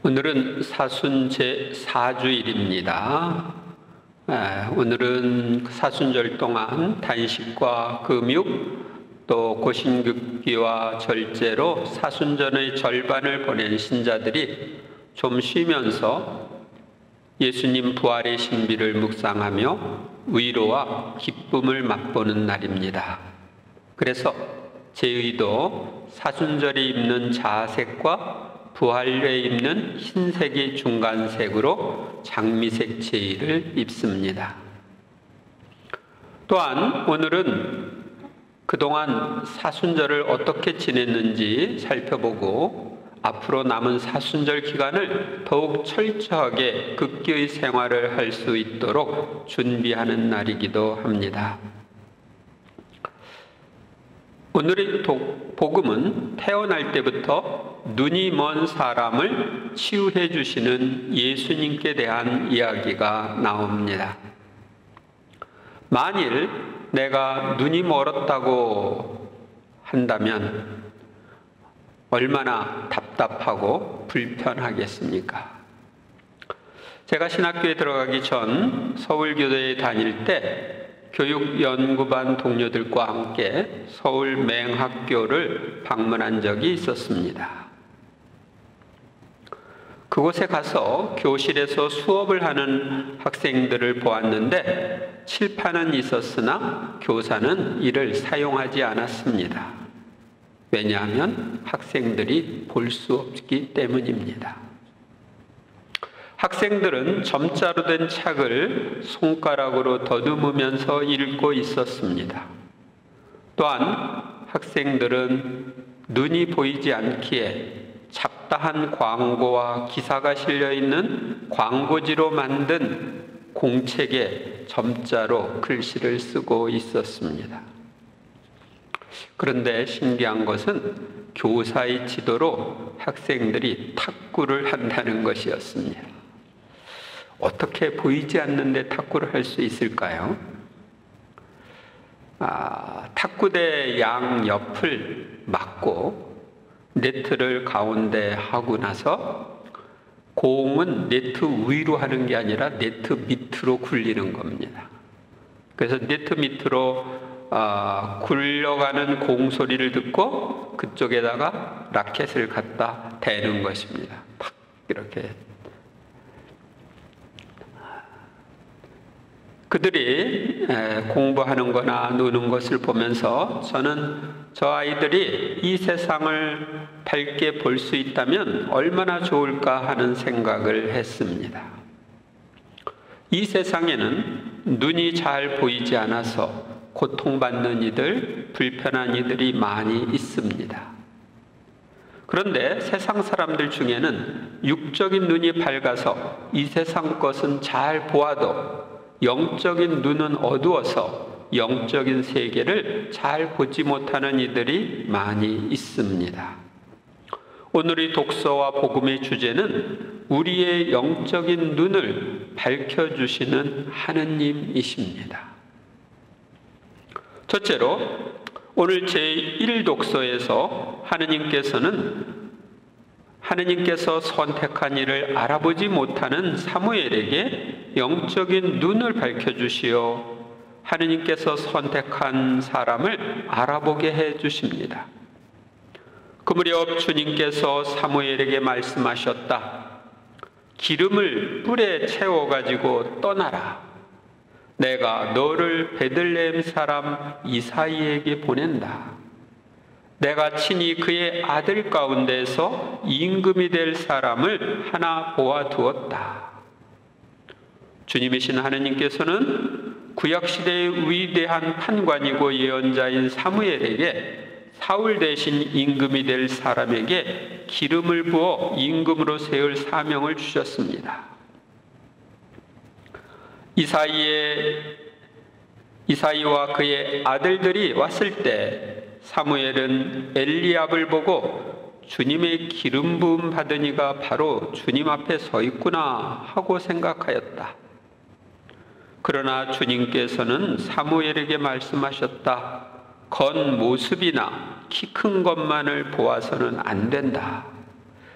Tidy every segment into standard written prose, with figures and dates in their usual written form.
오늘은 사순 제4주일입니다. 오늘은 사순절 동안 단식과 금육, 또 고신급기와 절제로 사순절의 절반을 보낸 신자들이 좀 쉬면서 예수님 부활의 신비를 묵상하며 위로와 기쁨을 맛보는 날입니다. 그래서 제 의도 사순절에 입는 자색과 부활절에 입는 흰색의 중간색으로 장미색 제의를 입습니다. 또한 오늘은 그동안 사순절을 어떻게 지냈는지 살펴보고 앞으로 남은 사순절 기간을 더욱 철저하게 극기의 생활을 할 수 있도록 준비하는 날이기도 합니다. 오늘의 복음은 태어날 때부터 눈이 먼 사람을 치유해 주시는 예수님께 대한 이야기가 나옵니다. 만일 내가 눈이 멀었다고 한다면 얼마나 답답하고 불편하겠습니까? 제가 신학교에 들어가기 전 서울교대에 다닐 때 교육연구반 동료들과 함께 서울 맹학교를 방문한 적이 있었습니다. 그곳에 가서 교실에서 수업을 하는 학생들을 보았는데 칠판은 있었으나 교사는 이를 사용하지 않았습니다. 왜냐하면 학생들이 볼 수 없기 때문입니다. 학생들은 점자로 된 책을 손가락으로 더듬으면서 읽고 있었습니다. 또한 학생들은 눈이 보이지 않기에 잡다한 광고와 기사가 실려있는 광고지로 만든 공책에 점자로 글씨를 쓰고 있었습니다. 그런데 신기한 것은 교사의 지도로 학생들이 탁구를 한다는 것이었습니다. 어떻게 보이지 않는데 탁구를 할 수 있을까요? 탁구대 양 옆을 막고 네트를 가운데 하고 나서 공은 네트 위로 하는 게 아니라 네트 밑으로 굴리는 겁니다. 그래서 네트 밑으로 굴려가는 공 소리를 듣고 그쪽에다가 라켓을 갖다 대는 것입니다. 팍 이렇게. 그들이 공부하는 거나 노는 것을 보면서 저는 저 아이들이 이 세상을 밝게 볼 수 있다면 얼마나 좋을까 하는 생각을 했습니다. 이 세상에는 눈이 잘 보이지 않아서 고통받는 이들, 불편한 이들이 많이 있습니다. 그런데 세상 사람들 중에는 육적인 눈이 밝아서 이 세상 것은 잘 보아도 영적인 눈은 어두워서 영적인 세계를 잘 보지 못하는 이들이 많이 있습니다. 오늘의 독서와 복음의 주제는 우리의 영적인 눈을 밝혀주시는 하느님이십니다. 첫째로 오늘 제1 독서에서 하느님께서 선택한 이를 알아보지 못하는 사무엘에게 영적인 눈을 밝혀주시어 하느님께서 선택한 사람을 알아보게 해주십니다. 그 무렵 주님께서 사무엘에게 말씀하셨다. 기름을 뿔에 채워가지고 떠나라. 내가 너를 베들레헴 사람 이사이에게 보낸다. 내가 친히 그의 아들 가운데서 임금이 될 사람을 하나 보아두었다. 주님이신 하느님께서는 구약시대의 위대한 판관이고 예언자인 사무엘에게 사울 대신 임금이 될 사람에게 기름을 부어 임금으로 세울 사명을 주셨습니다. 이사이와 그의 아들들이 왔을 때 사무엘은 엘리압을 보고 주님의 기름 부음 받은 이가 바로 주님 앞에 서 있구나 하고 생각하였다. 그러나 주님께서는 사무엘에게 말씀하셨다. 겉모습이나 키 큰 것만을 보아서는 안 된다.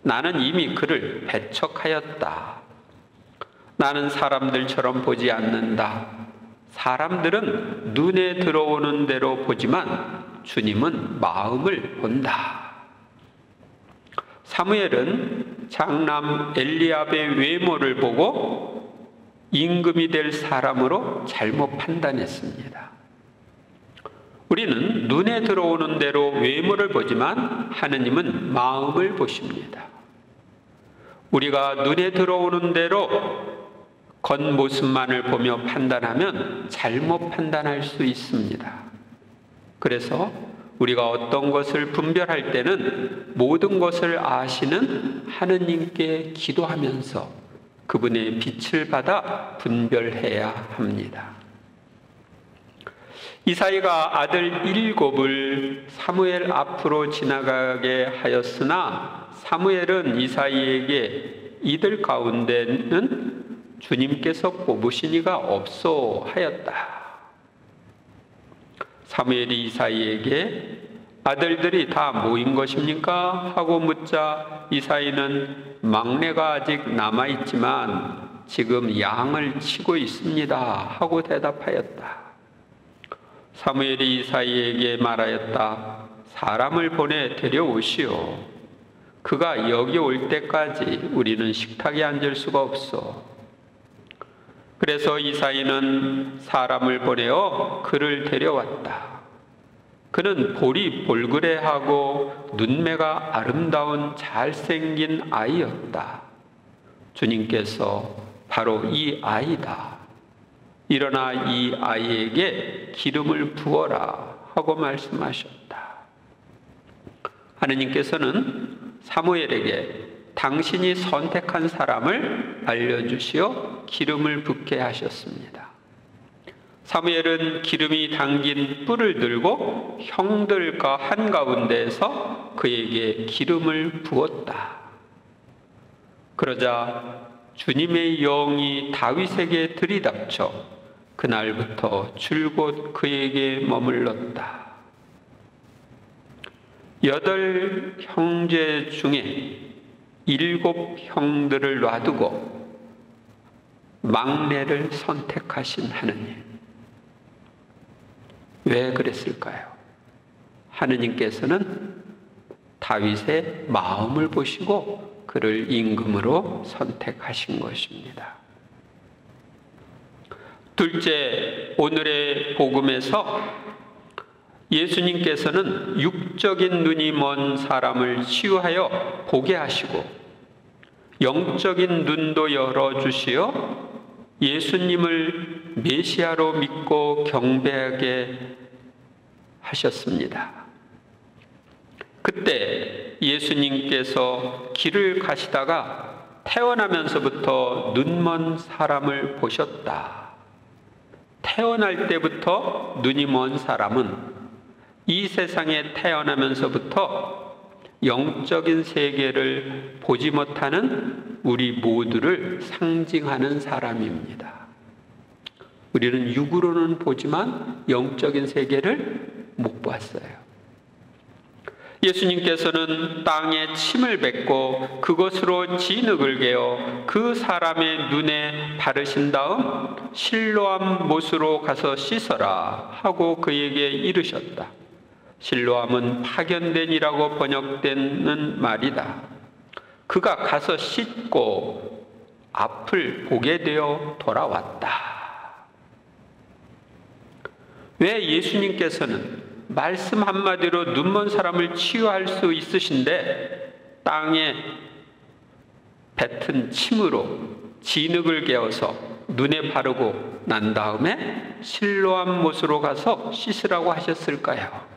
나는 이미 그를 배척하였다. 나는 사람들처럼 보지 않는다. 사람들은 눈에 들어오는 대로 보지만 주님은 마음을 본다. 사무엘은 장남 엘리압의 외모를 보고 임금이 될 사람으로 잘못 판단했습니다. 우리는 눈에 들어오는 대로 외모를 보지만 하느님은 마음을 보십니다. 우리가 눈에 들어오는 대로 겉모습만을 보며 판단하면 잘못 판단할 수 있습니다. 그래서 우리가 어떤 것을 분별할 때는 모든 것을 아시는 하느님께 기도하면서 그분의 빛을 받아 분별해야 합니다. 이사이가 아들 7을 사무엘 앞으로 지나가게 하였으나 사무엘은 이사이에게 이들 가운데는 주님께서 뽑으신 이가 없어 하였다. 사무엘이 이사이에게 아들들이 다 모인 것입니까? 하고 묻자 이사이는 막내가 아직 남아있지만 지금 양을 치고 있습니다. 하고 대답하였다. 사무엘이 이사이에게 말하였다. 사람을 보내 데려오시오. 그가 여기 올 때까지 우리는 식탁에 앉을 수가 없어. 그래서 이사이는 사람을 보내어 그를 데려왔다. 그는 볼이 볼그레하고 눈매가 아름다운 잘생긴 아이였다. 주님께서 바로 이 아이다. 일어나 이 아이에게 기름을 부어라 하고 말씀하셨다. 하느님께서는 사무엘에게 당신이 선택한 사람을 알려주시어 기름을 붓게 하셨습니다. 사무엘은 기름이 담긴 뿔을 들고 형들과 한가운데에서 그에게 기름을 부었다. 그러자 주님의 영이 다윗에게 들이닥쳐 그날부터 줄곧 그에게 머물렀다. 8 형제 중에 7 형들을 놔두고 막내를 선택하신 하느님. 왜 그랬을까요? 하느님께서는 다윗의 마음을 보시고 그를 임금으로 선택하신 것입니다. 둘째, 오늘의 복음에서 예수님께서는 육적인 눈이 먼 사람을 치유하여 보게 하시고 영적인 눈도 열어주시어 예수님을 메시아로 믿고 경배하게 하셨습니다. 그때 예수님께서 길을 가시다가 태어나면서부터 눈먼 사람을 보셨다. 태어날 때부터 눈이 먼 사람은 이 세상에 태어나면서부터 영적인 세계를 보지 못하는 우리 모두를 상징하는 사람입니다. 우리는 육으로는 보지만 영적인 세계를 못 봤어요. 예수님께서는 땅에 침을 뱉고 그것으로 진흙을 개어 그 사람의 눈에 바르신 다음 실로암 못으로 가서 씻어라 하고 그에게 이르셨다. 실로암은 파견된이라고 번역되는 말이다. 그가 가서 씻고 앞을 보게 되어 돌아왔다. 왜 예수님께서는 말씀 한마디로 눈먼 사람을 치유할 수 있으신데 땅에 뱉은 침으로 진흙을 개어서 눈에 바르고 난 다음에 실로암 못으로 가서 씻으라고 하셨을까요?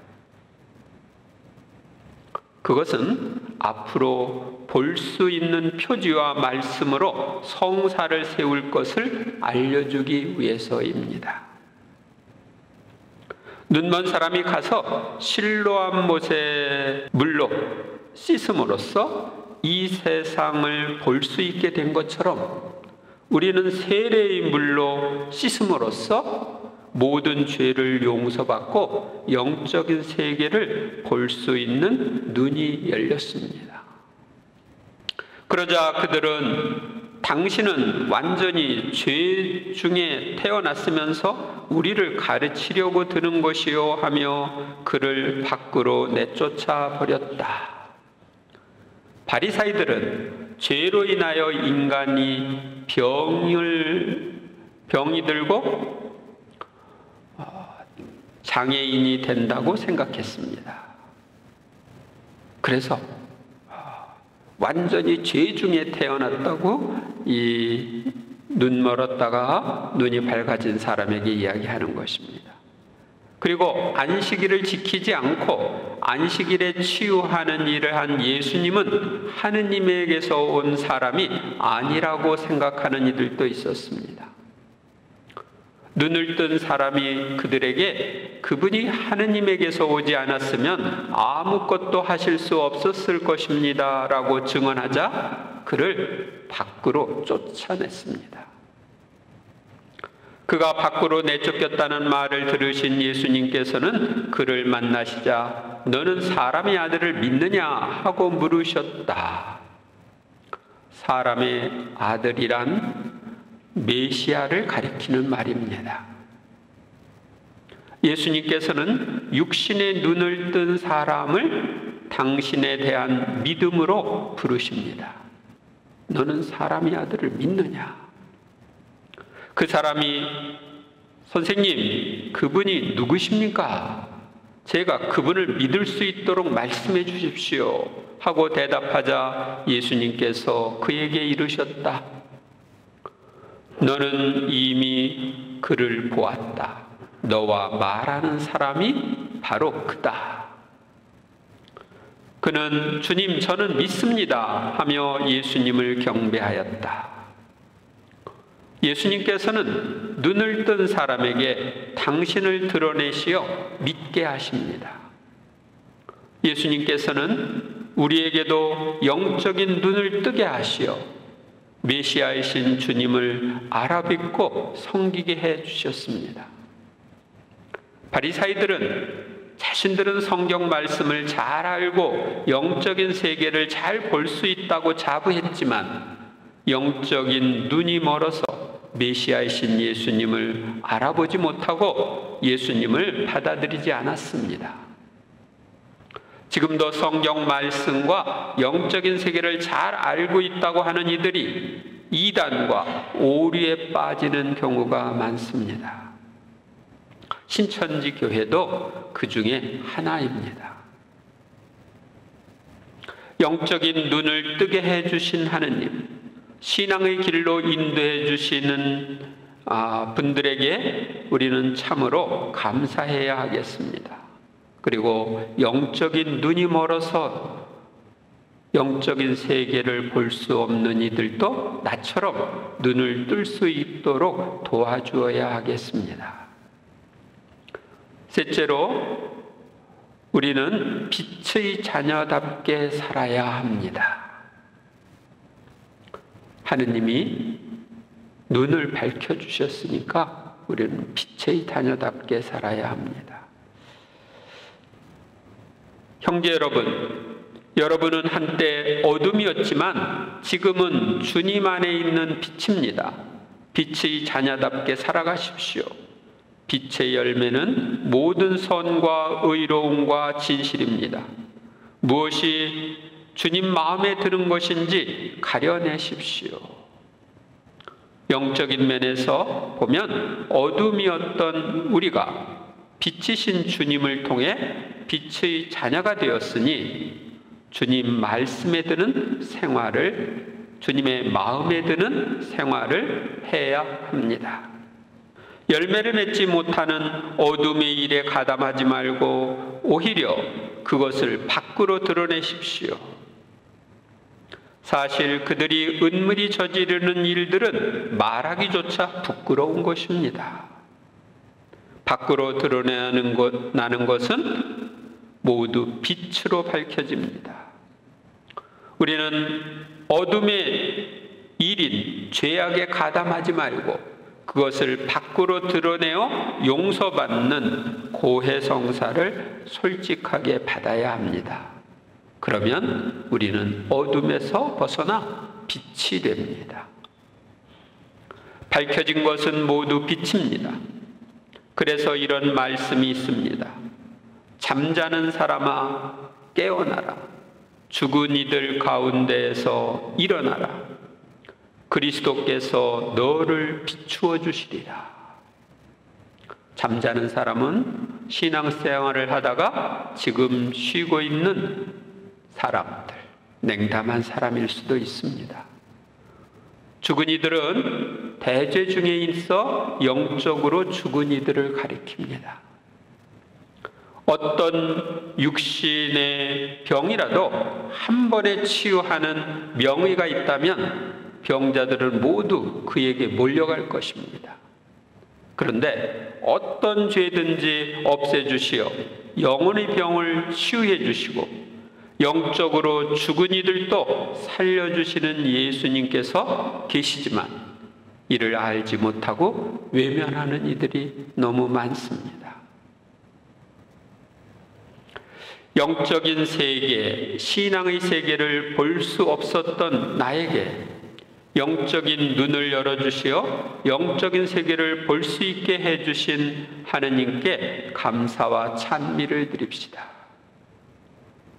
그것은 앞으로 볼 수 있는 표지와 말씀으로 성사를 세울 것을 알려주기 위해서입니다. 눈먼 사람이 가서 실로암 못의 물로 씻음으로써 이 세상을 볼 수 있게 된 것처럼 우리는 세례의 물로 씻음으로써 모든 죄를 용서받고 영적인 세계를 볼 수 있는 눈이 열렸습니다. 그러자 그들은 당신은 완전히 죄 중에 태어났으면서 우리를 가르치려고 드는 것이요 하며 그를 밖으로 내쫓아 버렸다. 바리사이들은 죄로 인하여 인간이 병이 들고 장애인이 된다고 생각했습니다. 그래서 완전히 죄 중에 태어났다고 이 눈 멀었다가 눈이 밝아진 사람에게 이야기하는 것입니다. 그리고 안식일을 지키지 않고 안식일에 치유하는 일을 한 예수님은 하느님에게서 온 사람이 아니라고 생각하는 이들도 있었습니다. 눈을 뜬 사람이 그들에게 그분이 하느님에게서 오지 않았으면 아무것도 하실 수 없었을 것입니다 라고 증언하자 그를 밖으로 쫓아냈습니다. 그가 밖으로 내쫓겼다는 말을 들으신 예수님께서는 그를 만나시자 너는 사람의 아들을 믿느냐 하고 물으셨다. 사람의 아들이란 메시아를 가리키는 말입니다. 예수님께서는 육신의 눈을 뜬 사람을 당신에 대한 믿음으로 부르십니다. 너는 사람의 아들을 믿느냐? 그 사람이 선생님, 그분이 누구십니까? 제가 그분을 믿을 수 있도록 말씀해 주십시오 하고 대답하자 예수님께서 그에게 이르셨다. 너는 이미 그를 보았다. 너와 말하는 사람이 바로 그다. 그는 주님, 저는 믿습니다 하며 예수님을 경배하였다. 예수님께서는 눈을 뜬 사람에게 당신을 드러내시어 믿게 하십니다. 예수님께서는 우리에게도 영적인 눈을 뜨게 하시어 메시아이신 주님을 알아뵙고 섬기게 해 주셨습니다. 바리사이들은 자신들은 성경 말씀을 잘 알고 영적인 세계를 잘 볼 수 있다고 자부했지만 영적인 눈이 멀어서 메시아이신 예수님을 알아보지 못하고 예수님을 받아들이지 않았습니다. 지금도 성경 말씀과 영적인 세계를 잘 알고 있다고 하는 이들이 이단과 오류에 빠지는 경우가 많습니다. 신천지 교회도 그 중에 하나입니다. 영적인 눈을 뜨게 해주신 하느님, 신앙의 길로 인도해 주시는 분들에게 우리는 참으로 감사해야 하겠습니다. 그리고 영적인 눈이 멀어서 영적인 세계를 볼 수 없는 이들도 나처럼 눈을 뜰 수 있도록 도와주어야 하겠습니다. 셋째로 우리는 빛의 자녀답게 살아야 합니다. 하느님이 눈을 밝혀주셨으니까 우리는 빛의 자녀답게 살아야 합니다. 형제 여러분, 여러분은 한때 어둠이었지만 지금은 주님 안에 있는 빛입니다. 빛의 자녀답게 살아가십시오. 빛의 열매는 모든 선과 의로움과 진실입니다. 무엇이 주님 마음에 드는 것인지 가려내십시오. 영적인 면에서 보면 어둠이었던 우리가 빛이신 주님을 통해 빛의 자녀가 되었으니 주님 말씀에 드는 생활을, 주님의 마음에 드는 생활을 해야 합니다. 열매를 맺지 못하는 어둠의 일에 가담하지 말고 오히려 그것을 밖으로 드러내십시오. 사실 그들이 은밀히 저지르는 일들은 말하기조차 부끄러운 것입니다. 밖으로 드러나는 것은 모두 빛으로 밝혀집니다. 우리는 어둠의 일인 죄악에 가담하지 말고 그것을 밖으로 드러내어 용서받는 고해성사를 솔직하게 받아야 합니다. 그러면 우리는 어둠에서 벗어나 빛이 됩니다. 밝혀진 것은 모두 빛입니다. 그래서 이런 말씀이 있습니다. 잠자는 사람아 깨어나라. 죽은 이들 가운데에서 일어나라. 그리스도께서 너를 비추어 주시리라. 잠자는 사람은 신앙생활을 하다가 지금 쉬고 있는 사람들, 냉담한 사람일 수도 있습니다. 죽은 이들은 대죄 중에 있어 영적으로 죽은 이들을 가리킵니다. 어떤 육신의 병이라도 한 번에 치유하는 명의가 있다면 병자들은 모두 그에게 몰려갈 것입니다. 그런데 어떤 죄든지 없애주시어 영혼의 병을 치유해 주시고 영적으로 죽은 이들도 살려주시는 예수님께서 계시지만 이를 알지 못하고 외면하는 이들이 너무 많습니다. 영적인 세계, 신앙의 세계를 볼 수 없었던 나에게 영적인 눈을 열어주시어 영적인 세계를 볼 수 있게 해주신 하느님께 감사와 찬미를 드립시다.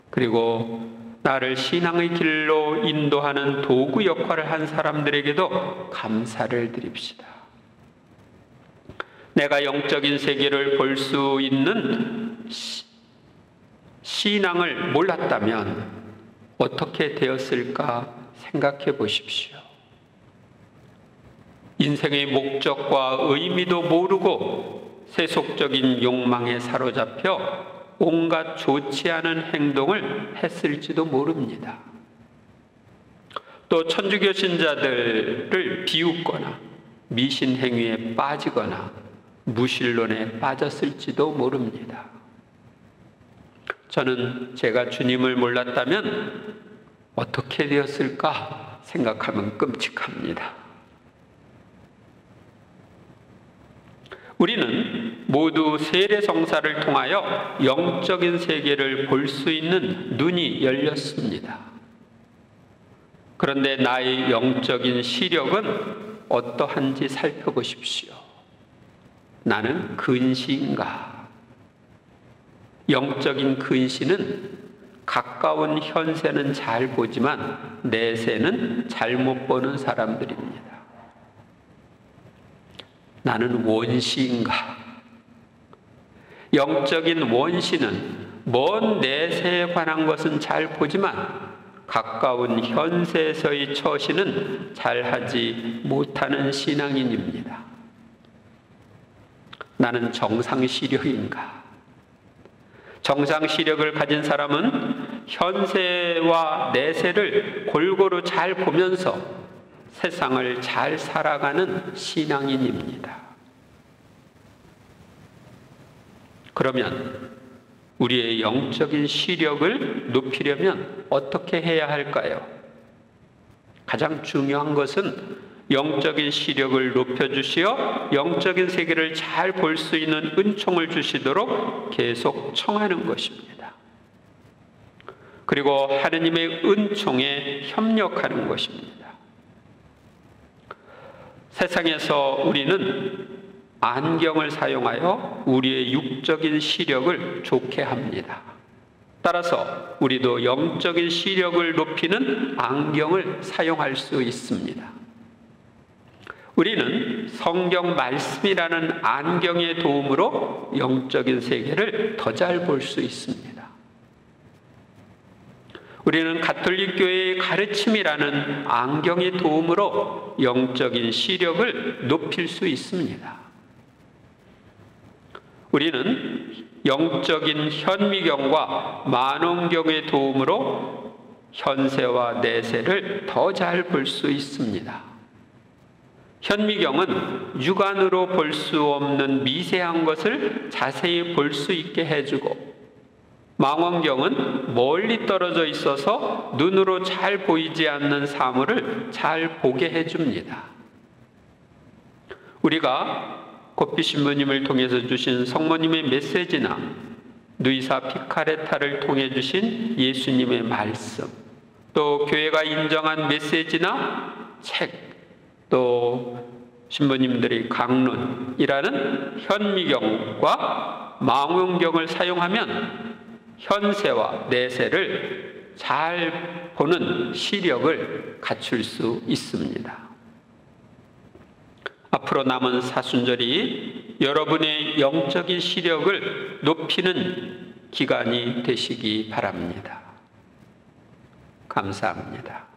그리고 나를 신앙의 길로 인도하는 도구 역할을 한 사람들에게도 감사를 드립시다. 내가 영적인 세계를 볼 수 있는 신앙을 몰랐다면 어떻게 되었을까 생각해 보십시오. 인생의 목적과 의미도 모르고 세속적인 욕망에 사로잡혀 온갖 좋지 않은 행동을 했을지도 모릅니다. 또 천주교 신자들을 비웃거나 미신 행위에 빠지거나 무신론에 빠졌을지도 모릅니다. 저는 제가 주님을 몰랐다면 어떻게 되었을까 생각하면 끔찍합니다. 우리는 모두 세례성사를 통하여 영적인 세계를 볼 수 있는 눈이 열렸습니다. 그런데 나의 영적인 시력은 어떠한지 살펴보십시오. 나는 근시인가? 영적인 근시는 가까운 현세는 잘 보지만 내세는 잘못 보는 사람들입니다. 나는 원시인가? 영적인 원시는 먼 내세에 관한 것은 잘 보지만 가까운 현세에서의 처시는 잘하지 못하는 신앙인입니다. 나는 정상시력인가? 정상시력을 가진 사람은 현세와 내세를 골고루 잘 보면서 세상을 잘 살아가는 신앙인입니다. 그러면 우리의 영적인 시력을 높이려면 어떻게 해야 할까요? 가장 중요한 것은 영적인 시력을 높여주시어 영적인 세계를 잘 볼 수 있는 은총을 주시도록 계속 청하는 것입니다. 그리고 하느님의 은총에 협력하는 것입니다. 세상에서 우리는 안경을 사용하여 우리의 육적인 시력을 좋게 합니다. 따라서 우리도 영적인 시력을 높이는 안경을 사용할 수 있습니다. 우리는 성경 말씀이라는 안경의 도움으로 영적인 세계를 더 잘 볼 수 있습니다. 우리는 가톨릭 교회의 가르침이라는 안경의 도움으로 영적인 시력을 높일 수 있습니다. 우리는 영적인 현미경과 만원경의 도움으로 현세와 내세를 더 잘 볼 수 있습니다. 현미경은 육안으로 볼 수 없는 미세한 것을 자세히 볼 수 있게 해주고, 망원경은 멀리 떨어져 있어서 눈으로 잘 보이지 않는 사물을 잘 보게 해줍니다. 우리가 고피 신부님을 통해서 주신 성모님의 메시지나 누이사 피카레타를 통해 주신 예수님의 말씀, 또 교회가 인정한 메시지나 책, 또 신부님들의 강론이라는 현미경과 망원경을 사용하면 현세와 내세를 잘 보는 시력을 갖출 수 있습니다. 앞으로 남은 사순절이 여러분의 영적인 시력을 높이는 기간이 되시기 바랍니다. 감사합니다.